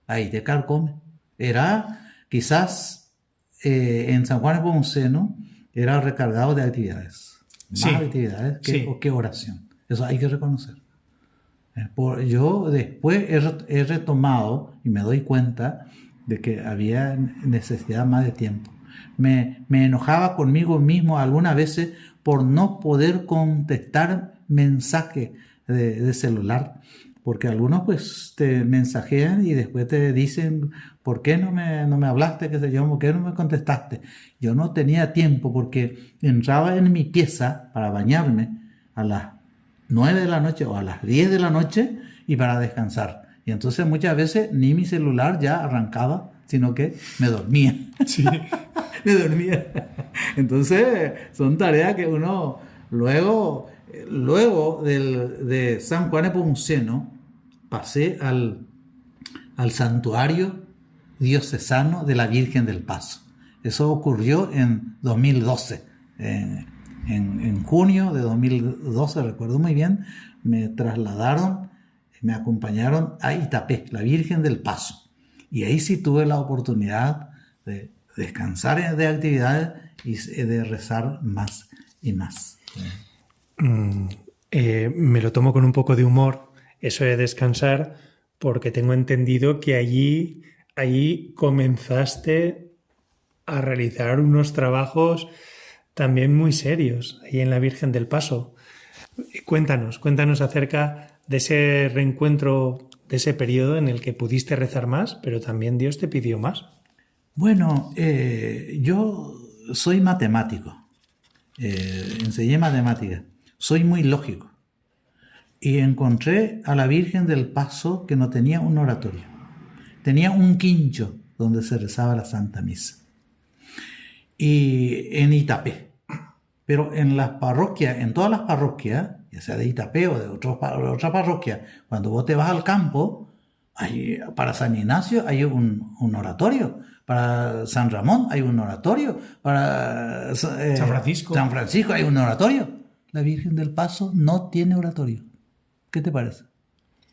Ahí te carcome. Era quizás en San Juan Nepomuceno era recargado de actividades. Más actividades que oración. Eso hay que reconocer. Yo después he retomado y me doy cuenta de que había necesidad más de tiempo. Me enojaba conmigo mismo algunas veces por no poder contestar mensajes de celular, porque algunos pues te mensajean y después te dicen ¿por qué no me hablaste? ¿Qué sé yo? ¿Por qué no me contestaste? Yo no tenía tiempo porque entraba en mi pieza para bañarme a las 9 de la noche o a las 10 de la noche y para descansar. Y entonces muchas veces ni mi celular ya arrancaba, sino que me dormía. Sí. Me dormía. Entonces son tareas que uno luego de San Juan Nepomuceno pasé al santuario diocesano de la Virgen del Paso. Eso ocurrió en 2012. En junio de 2012, recuerdo muy bien, me trasladaron, me acompañaron a Itapé, la Virgen del Paso. Y ahí sí tuve la oportunidad de descansar de actividades y de rezar más y más. Me lo tomo con un poco de humor, eso de descansar, porque tengo entendido que allí comenzaste a realizar unos trabajos también muy serios, ahí en la Virgen del Paso. Cuéntanos acerca de ese reencuentro, de ese periodo en el que pudiste rezar más, pero también Dios te pidió más. Bueno, yo soy matemático, enseñé matemáticas, soy muy lógico y encontré a la Virgen del Paso que no tenía un oratorio, tenía un quincho donde se rezaba la Santa Misa y en Itapé, Pero en las parroquias, en todas las parroquias, ya sea de Itapé o de otra parroquia, cuando vos te vas al campo, para San Ignacio hay un oratorio, para San Ramón hay un oratorio, para San Francisco hay un oratorio. La Virgen del Paso no tiene oratorio. ¿Qué te parece?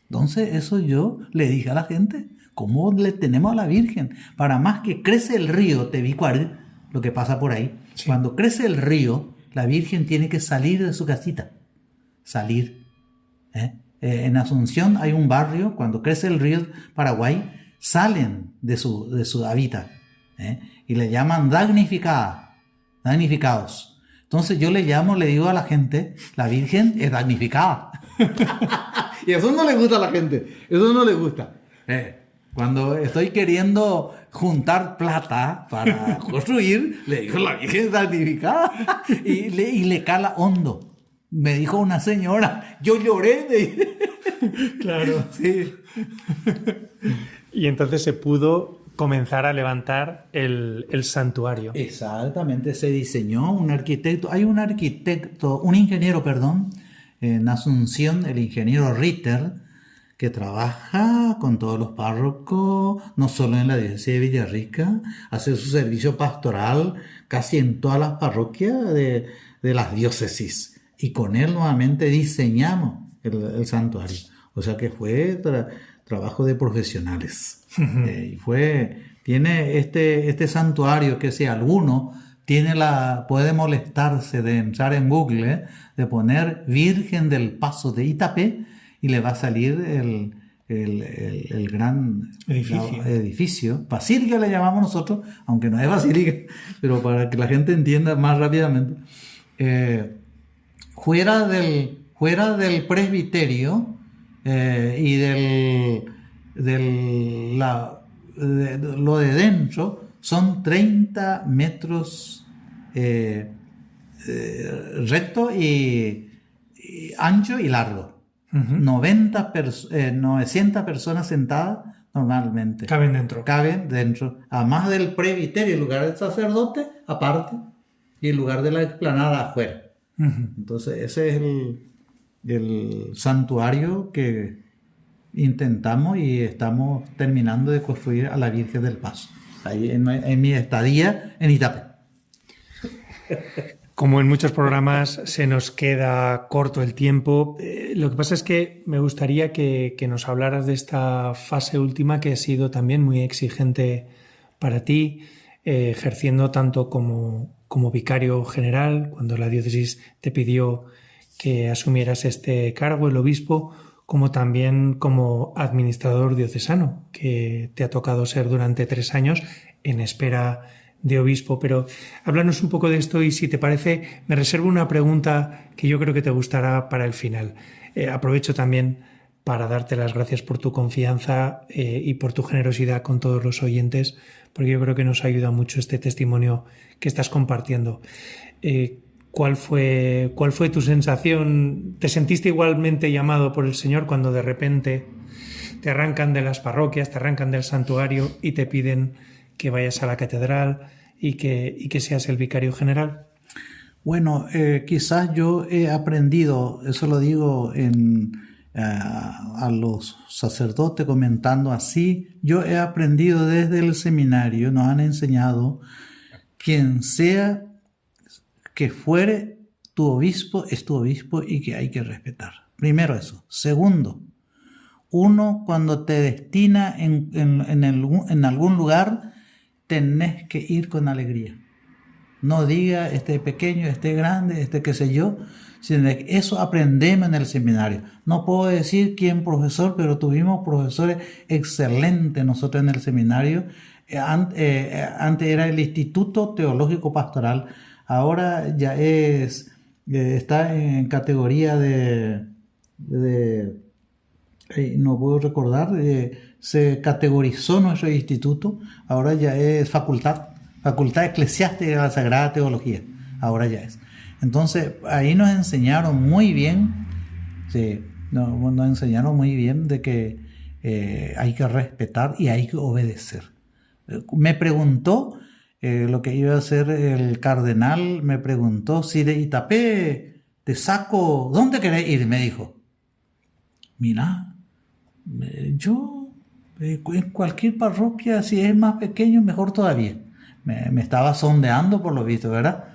Entonces eso yo le dije a la gente, ¿cómo le tenemos a la Virgen? Para más que crece el río Tebicuari, lo que pasa por ahí, sí. Cuando crece el río, la Virgen tiene que salir de su casita. Salir. En Asunción hay un barrio, cuando crece el río Paraguay, salen de su hábitat. Y le llaman damnificados. Entonces yo le digo a la gente, la Virgen es damnificada. Y eso no le gusta a la gente, eso no le gusta. Cuando estoy queriendo juntar plata para construir, le digo, la Virgen es damnificada. Y le cala hondo. Me dijo una señora, yo lloré. Claro. Sí. Y entonces se pudo comenzar a levantar el santuario. Exactamente, se diseñó un arquitecto, un ingeniero, en Asunción, el ingeniero Ritter, que trabaja con todos los párrocos, no solo en la diócesis de Villarrica, hace su servicio pastoral casi en todas las parroquias de las diócesis. Y con él nuevamente diseñamos el santuario. O sea que fue trabajo de profesionales. Y tiene este santuario que si alguno puede molestarse de entrar en Google, de poner Virgen del Paso de Itapé, y le va a salir el gran edificio. Basílica le llamamos nosotros, aunque no es basílica, pero para que la gente entienda más rápidamente. Fuera del presbiterio y lo de dentro son 30 metros recto y ancho y largo. 900 personas sentadas normalmente. Caben dentro. Además del presbiterio, el lugar del sacerdote, aparte, y el lugar de la explanada afuera. Entonces ese es el santuario que intentamos y estamos terminando de construir a la Virgen del Paso, ahí en mi estadía en Itapé. Como en muchos programas se nos queda corto el tiempo, lo que pasa es que me gustaría que nos hablaras de esta fase última que ha sido también muy exigente para ti, ejerciendo tanto como vicario general, cuando la diócesis te pidió que asumieras este cargo, el obispo, como también como administrador diocesano, que te ha tocado ser durante 3 años en espera de obispo. Pero háblanos un poco de esto y, si te parece, me reservo una pregunta que yo creo que te gustará para el final. Aprovecho también para darte las gracias por tu confianza y por tu generosidad con todos los oyentes, porque yo creo que nos ayuda mucho este testimonio que estás compartiendo. ¿Cuál fue tu sensación? ¿Te sentiste igualmente llamado por el Señor cuando de repente te arrancan de las parroquias, te arrancan del santuario y te piden que vayas a la catedral y que seas el vicario general? Bueno, quizás yo he aprendido, eso lo digo a los sacerdotes comentando así, yo he aprendido desde el seminario, nos han enseñado, quien sea que fuere tu obispo es tu obispo y que hay que respetar. Primero eso. Segundo, uno cuando te destina en algún lugar, tenés que ir con alegría. No diga este pequeño, este grande, este qué sé yo. Eso aprendemos en el seminario. No puedo decir quién profesor, pero tuvimos profesores excelentes nosotros en el seminario. Antes era el Instituto Teológico Pastoral. Ahora ya está en categoría no puedo recordar, se categorizó nuestro instituto, ahora ya es facultad eclesiástica de la Sagrada Teología, ahora ya es. Entonces ahí nos enseñaron muy bien, nos enseñaron muy bien de que hay que respetar y hay que obedecer. Me preguntó lo que iba a hacer el cardenal me preguntó si de Itapé te saco, ¿dónde querés ir? Me dijo. Mira, yo en cualquier parroquia, si es más pequeño, mejor todavía. Me estaba sondeando por lo visto, ¿verdad?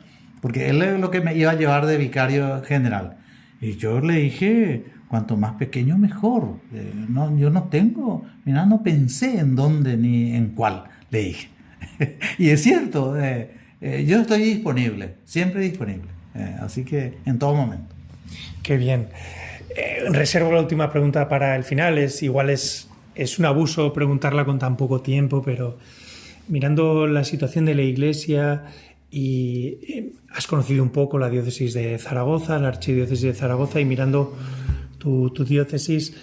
Porque él es lo que me iba a llevar de vicario general. Y yo le dije, cuanto más pequeño, mejor. Yo no tengo, mira, no pensé en dónde ni en cuál, le dije. Y es cierto, yo estoy disponible, siempre disponible. Así que en todo momento. Qué bien. Reservo la última pregunta para el final. Igual es un abuso preguntarla con tan poco tiempo, pero mirando la situación de la Iglesia y has conocido un poco la diócesis de Zaragoza, la archidiócesis de Zaragoza, y mirando tu diócesis,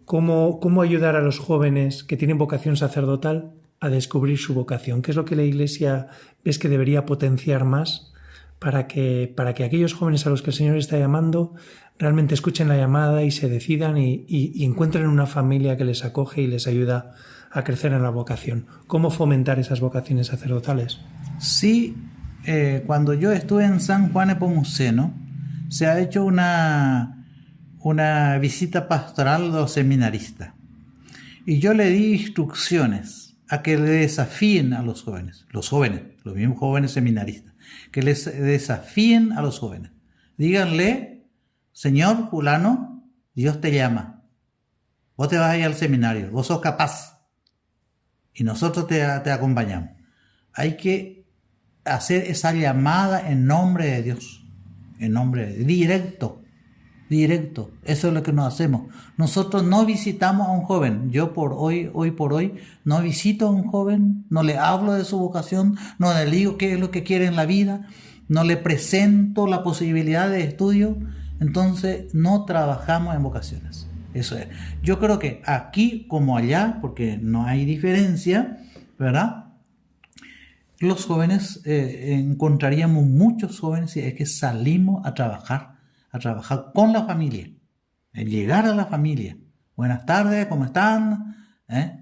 ¿cómo ayudar a los jóvenes que tienen vocación sacerdotal a descubrir su vocación? ¿Qué es lo que la Iglesia ves que debería potenciar más para que aquellos jóvenes a los que el Señor está llamando realmente escuchen la llamada y se decidan y encuentren una familia que les acoge y les ayuda a crecer en la vocación? ¿Cómo fomentar esas vocaciones sacerdotales? Sí, cuando yo estuve en San Juan Nepomuceno, se ha hecho una visita pastoral a los seminaristas. Y yo le di instrucciones a que le desafíen a los mismos jóvenes seminaristas, que les desafíen a los jóvenes. Díganle, Señor fulano, Dios te llama. Vos te vas a ir al seminario, vos sos capaz. Y nosotros te acompañamos. Hay que hacer esa llamada en nombre de Dios. En nombre de Dios. Directo. Eso es lo que nos hacemos. Nosotros no visitamos a un joven. Yo hoy por hoy, no visito a un joven, no le hablo de su vocación, no le digo qué es lo que quiere en la vida, no le presento la posibilidad de estudio. Entonces no trabajamos en vocaciones. Eso es. Yo creo que aquí como allá, porque no hay diferencia, ¿verdad? Los jóvenes, encontraríamos muchos jóvenes si es que salimos a trabajar con la familia, llegar a la familia. Buenas tardes, ¿cómo están?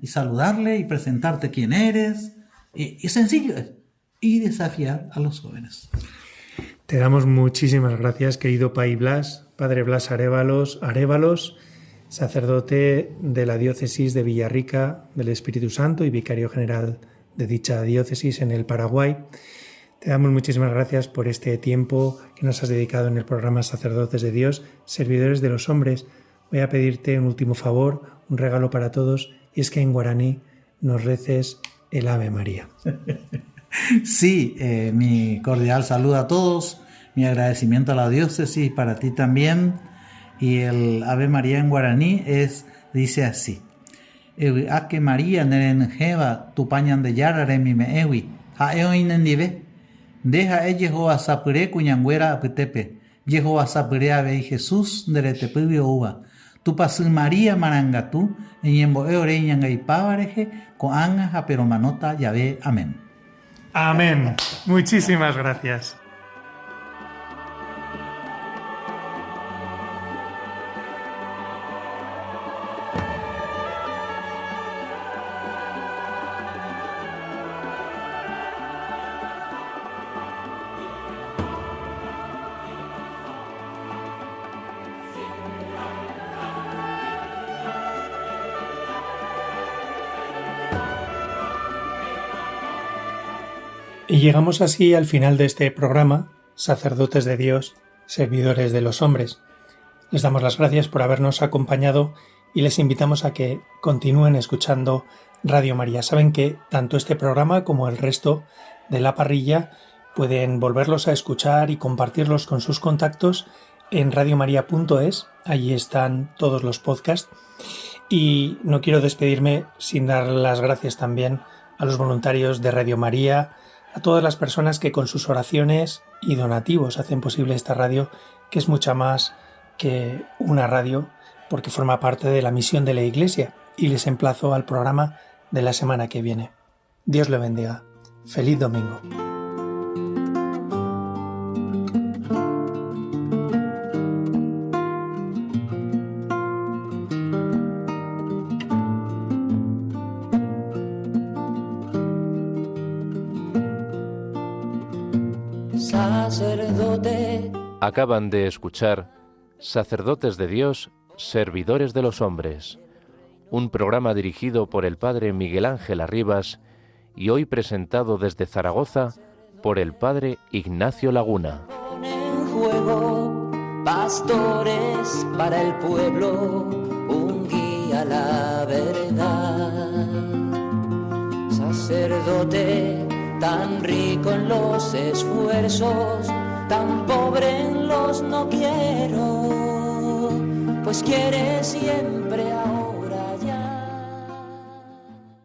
Y saludarle y presentarte quién eres. Y sencillo es. Y desafiar a los jóvenes. Te damos muchísimas gracias, querido Padre Blas Arévalos, sacerdote de la diócesis de Villarrica del Espíritu Santo y vicario general de dicha diócesis en el Paraguay. Te damos muchísimas gracias por este tiempo que nos has dedicado en el programa Sacerdotes de Dios, Servidores de los Hombres. Voy a pedirte un último favor, un regalo para todos, y es que en guaraní nos reces el Ave María. Sí, mi cordial saludo a todos, mi agradecimiento a la diócesis, para ti también. Y el Ave María en guaraní dice así: Ewi ake María neren jeva tupañan de yarare mi me ewi ha eoinendive deja e Jehová sapure cuñanguera apetepe Jehová sapure ave Jesús deretepibio uva tu pasu María marangatu eñembo eore ñangaipávareje coanga aperomanota llave. Amén. Amén. Muchísimas gracias. Y llegamos así al final de este programa, Sacerdotes de Dios, Servidores de los Hombres. Les damos las gracias por habernos acompañado y les invitamos a que continúen escuchando Radio María. Saben que tanto este programa como el resto de la parrilla pueden volverlos a escuchar y compartirlos con sus contactos en radiomaria.es. Allí están todos los podcasts. Y no quiero despedirme sin dar las gracias también a los voluntarios de Radio María, a todas las personas que con sus oraciones y donativos hacen posible esta radio, que es mucha más que una radio, porque forma parte de la misión de la Iglesia, y les emplazo al programa de la semana que viene. Dios le bendiga. Feliz domingo. sacerdote. Acaban de escuchar Sacerdotes de Dios, Servidores de los Hombres, un programa dirigido por el Padre Miguel Ángel Arribas y hoy presentado desde Zaragoza por el Padre Ignacio Laguna. En juego, pastores para el pueblo, un guía a la verdad. Sacerdote tan rico en los esfuerzos, tan pobre en los no quiero, pues quiere siempre a